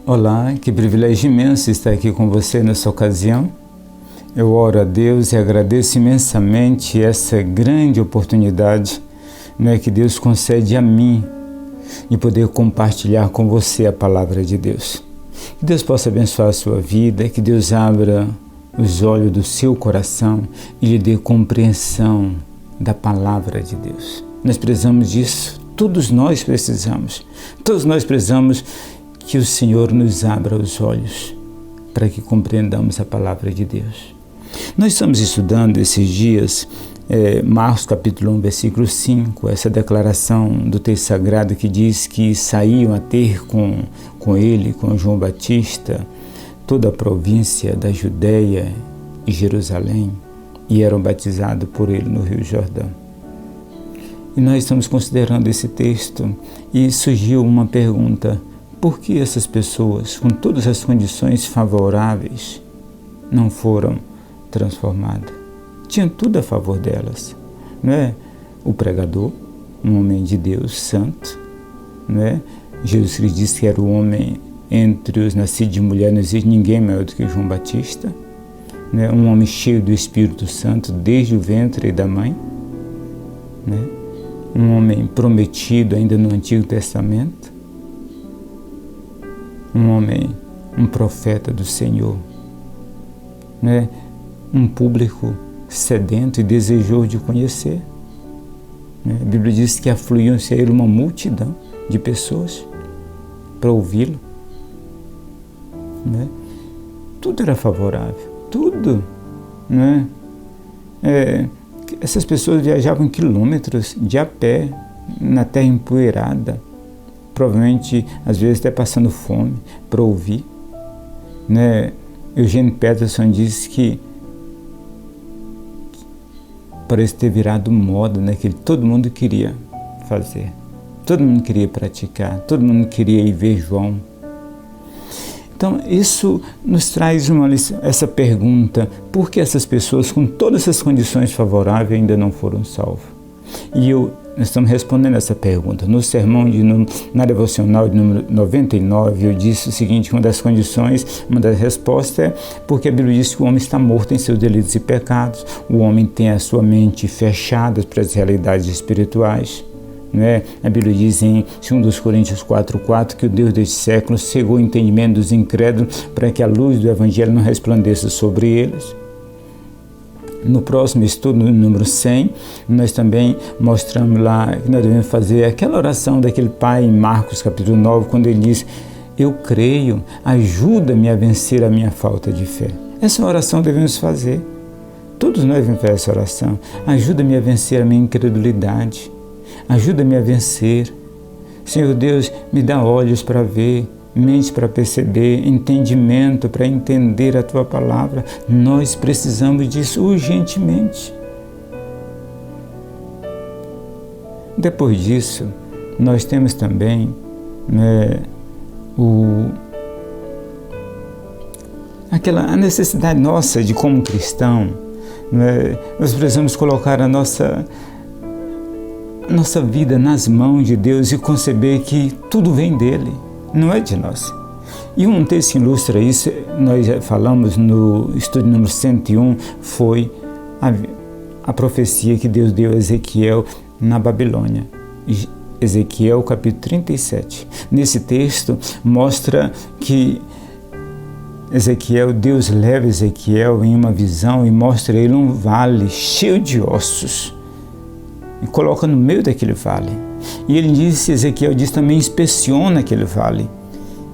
Olá, que privilégio imenso estar aqui com você nessa ocasião. Eu oro a Deus e agradeço imensamente essa grande oportunidade, que Deus concede a mim de poder compartilhar com você a palavra de Deus. Que Deus possa abençoar a sua vida, que Deus abra os olhos do seu coração e lhe dê compreensão da palavra de Deus. Nós precisamos disso, todos nós precisamos que o Senhor nos abra os olhos para que compreendamos a palavra de Deus. Nós estamos estudando esses dias Marcos capítulo 1, versículo 5, essa declaração do texto sagrado que diz que saíam a ter com ele, com João Batista, toda a província da Judéia e Jerusalém, e eram batizados por ele no Rio Jordão. E nós estamos considerando esse texto e surgiu uma pergunta: por que essas pessoas, com todas as condições favoráveis, não foram transformadas? Tinha tudo a favor delas, não é? O pregador, um homem de Deus santo, não é? Jesus Cristo disse que era o homem entre os nascidos de mulher, não existe ninguém maior do que João Batista, né? Um homem cheio do Espírito Santo desde o ventre da mãe, né? Um homem prometido ainda no Antigo Testamento, um homem, um profeta do Senhor, né? Um público sedento e desejoso de conhecer, né? A Bíblia diz que afluiam-se a ele uma multidão de pessoas para ouvi-lo, né? Tudo era favorável, tudo, né? Essas pessoas viajavam quilômetros de a pé na terra empoeirada, provavelmente às vezes até passando fome para ouvir, né? Eugene Peterson disse que parece ter virado moda, né? Que todo mundo queria fazer, todo mundo queria praticar, todo mundo queria ir ver João. Então isso nos traz essa pergunta: por que essas pessoas com todas essas condições favoráveis ainda não foram salvas? E nós estamos respondendo essa pergunta. No sermão na devocional de número 99, eu disse o seguinte: uma das condições, uma das respostas é porque a Bíblia diz que o homem está morto em seus delitos e pecados, o homem tem a sua mente fechada para as realidades espirituais, né? A Bíblia diz em 2 Coríntios 4,4 que o Deus deste século cegou o entendimento dos incrédulos para que a luz do Evangelho não resplandeça sobre eles. No próximo estudo, no número 100, nós também mostramos lá que nós devemos fazer aquela oração daquele pai em Marcos capítulo 9, quando ele diz: eu creio, ajuda-me a vencer a minha falta de fé. Essa oração devemos fazer. Todos nós devemos fazer essa oração. Ajuda-me a vencer a minha incredulidade. Ajuda-me a vencer. Senhor Deus, me dá olhos para ver, mente para perceber, entendimento para entender a Tua palavra. Nós precisamos disso urgentemente. Depois disso, nós temos também a necessidade nossa de, como cristão, nós precisamos colocar a nossa vida nas mãos de Deus e conceber que tudo vem dele, não é de nós. E um texto que ilustra isso, nós já falamos no estudo número 101, foi a profecia que Deus deu a Ezequiel na Babilônia. Ezequiel capítulo 37. Nesse texto mostra que Deus leva Ezequiel em uma visão e mostra a ele um vale cheio de ossos e coloca no meio daquele vale. E Ezequiel diz também: inspeciona aquele vale.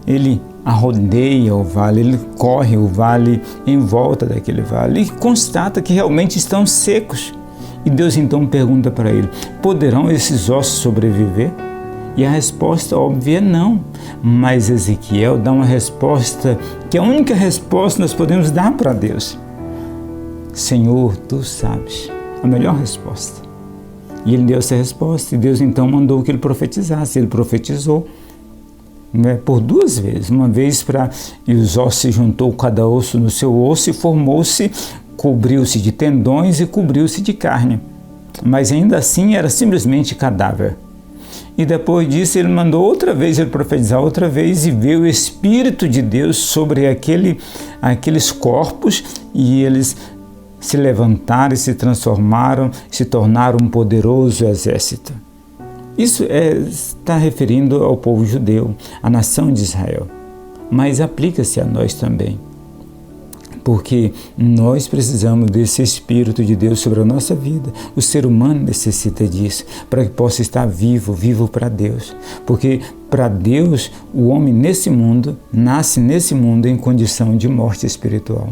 Ele arrodeia o vale, ele corre o vale em volta daquele vale e constata que realmente estão secos. E Deus então pergunta para ele: poderão esses ossos sobreviver? E a resposta óbvia é não. Mas Ezequiel dá uma resposta que é a única resposta que nós podemos dar para Deus: Senhor, Tu sabes. A melhor resposta. E ele deu essa resposta, e Deus então mandou que ele profetizasse. Ele profetizou, por 2 vezes. Uma vez e os ossos se juntou cada osso no seu osso e formou-se, cobriu-se de tendões e cobriu-se de carne. Mas ainda assim era simplesmente cadáver. E depois disso ele mandou outra vez ele profetizar outra vez, e veio o Espírito de Deus sobre aqueles corpos, e eles se levantaram, se transformaram, se tornaram um poderoso exército. Isso está referindo ao povo judeu, à nação de Israel, mas aplica-se a nós também, porque nós precisamos desse Espírito de Deus sobre a nossa vida. O ser humano necessita disso para que possa estar vivo para Deus, porque para Deus o homem nasce nesse mundo em condição de morte espiritual.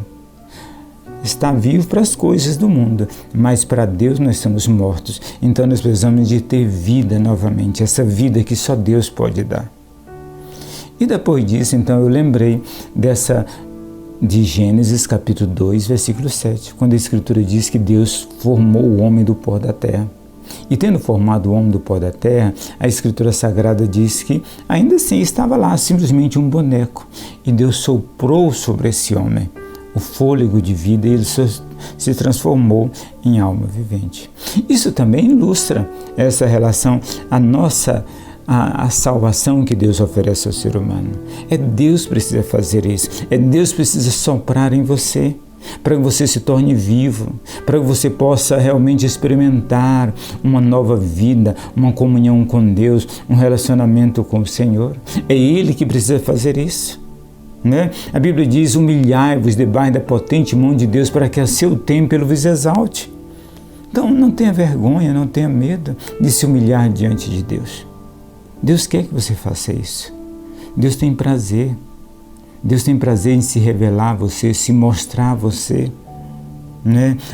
Está vivo para as coisas do mundo, mas para Deus nós estamos mortos. Então nós precisamos de ter vida novamente, essa vida que só Deus pode dar. E depois disso, então, eu lembrei de Gênesis capítulo 2, versículo 7, quando a Escritura diz que Deus formou o homem do pó da terra. E tendo formado o homem do pó da terra, a Escritura Sagrada diz que ainda assim estava lá simplesmente um boneco, e Deus soprou sobre esse homem o fôlego de vida, e ele se transformou em alma vivente. Isso também ilustra essa relação, a salvação que Deus oferece ao ser humano. É Deus que precisa fazer isso, é Deus que precisa soprar em você, para que você se torne vivo, para que você possa realmente experimentar uma nova vida, uma comunhão com Deus, um relacionamento com o Senhor. É Ele que precisa fazer isso. A Bíblia diz: humilhai-vos debaixo da potente mão de Deus, para que a seu tempo Ele vos exalte. Então não tenha vergonha, não tenha medo de se humilhar diante de Deus. Deus quer que você faça isso. Deus tem prazer. Deus tem prazer em se revelar a você, se mostrar a você.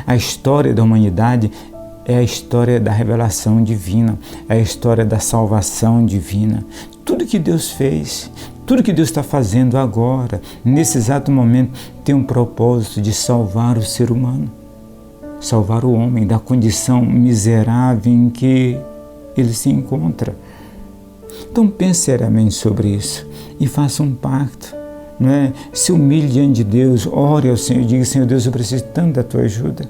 A história da humanidade é a história da revelação divina, é a história da salvação divina. Tudo que Deus fez, tudo que Deus está fazendo agora, nesse exato momento, tem um propósito de salvar o ser humano, salvar o homem da condição miserável em que ele se encontra. Então pense seriamente sobre isso e faça um pacto. Se humilhe diante de Deus, ore ao Senhor, diga: Senhor Deus, eu preciso tanto da tua ajuda.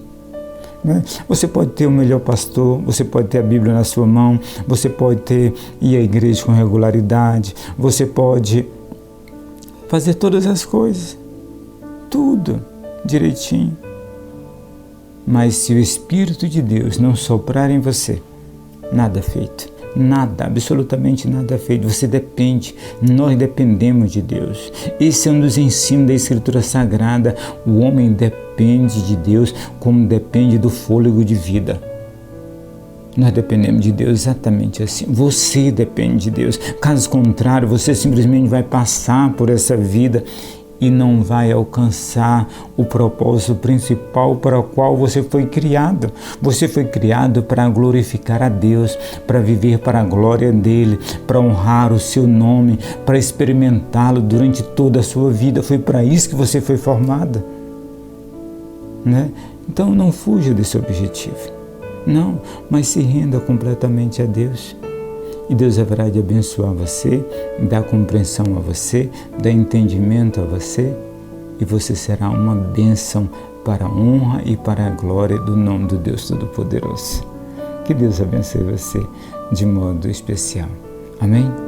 Você pode ter o melhor pastor, você pode ter a Bíblia na sua mão, você pode ir à igreja com regularidade, você pode fazer todas as coisas, tudo direitinho. Mas se o Espírito de Deus não soprar em você, nada feito. Nada, absolutamente nada feito. Você depende, nós dependemos de Deus. Esse é um dos ensinos da Escritura Sagrada. O homem depende de Deus como depende do fôlego de vida. Nós dependemos de Deus exatamente assim. Você depende de Deus. Caso contrário, você simplesmente vai passar por essa vida e não vai alcançar o propósito principal para o qual você foi criado. Você foi criado para glorificar a Deus, para viver para a glória dEle, para honrar o seu nome, para experimentá-lo durante toda a sua vida. Foi para isso que você foi formado. Então não fuja desse objetivo. Não, mas se renda completamente a Deus. E Deus haverá de abençoar você, dar compreensão a você, dar entendimento a você, e você será uma bênção para a honra e para a glória do nome do Deus Todo-Poderoso. Que Deus abençoe você de modo especial. Amém?